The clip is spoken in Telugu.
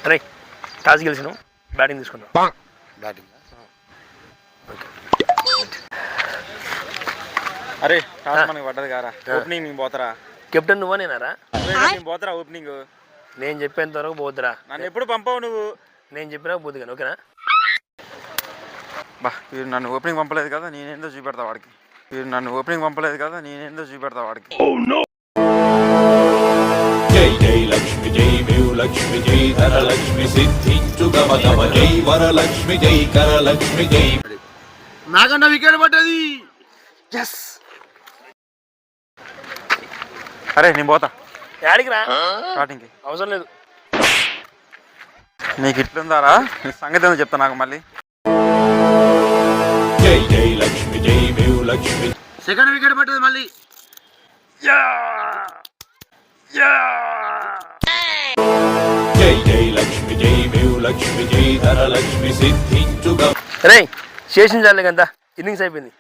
అరే టాస్ గెలిచినాం, బ్యాటింగ్ తీసుకున్నాం. బ్యాటింగ్. అరే టాస్ మనకి పడ్డది కారా, ఓపెనింగ్ నేను పోతారా? కెప్టెన్ నువ్వా నేనారా? నేను పోతారా ఓపెనింగ్? నేను చెప్పేంత వరకు పోతురా. నన్ను ఎప్పుడు పంపావు నువ్వు? నేను చెప్పినా పోద్దు కానీ, ఓకేనా? బా వీడు నన్ను ఓపెనింగ్ పంపలేదు కదా, నేనేందో చూపెడతా వాడికి. వీడు నన్ను ఓపెనింగ్ పంపలేదు కదా, నేనేందో చూపెడతా వాడికి. జై జై లక్ష్మి జై వివులక్ష్మి జై ధనలక్ష్మి సిద్ధించు గమ గమ జై వరలక్ష్మి జై కరలక్ష్మి జై. నాకన్నా వికెట్ పడ్డది. ఎస్. అరే నేను పోతా యాడికి రా? స్టార్టింగ్కి. అవసరం లేదు. నీకు ఇట్లుందారా, నీ సంగతి ఏందో చెప్తా నాకు మళ్ళీ. జై జై లక్ష్మి జై వివులక్ష్మి. సెకండ్ వికెట్ పడ్డది మళ్ళీ. జై జై లక్ష్మి జై వివులక్ష్మి జై ధనలక్ష్మి సిద్ధించు గమ. రే చేసిన చాలే కదా, ఇన్నింగ్స్ అయిపోయింది.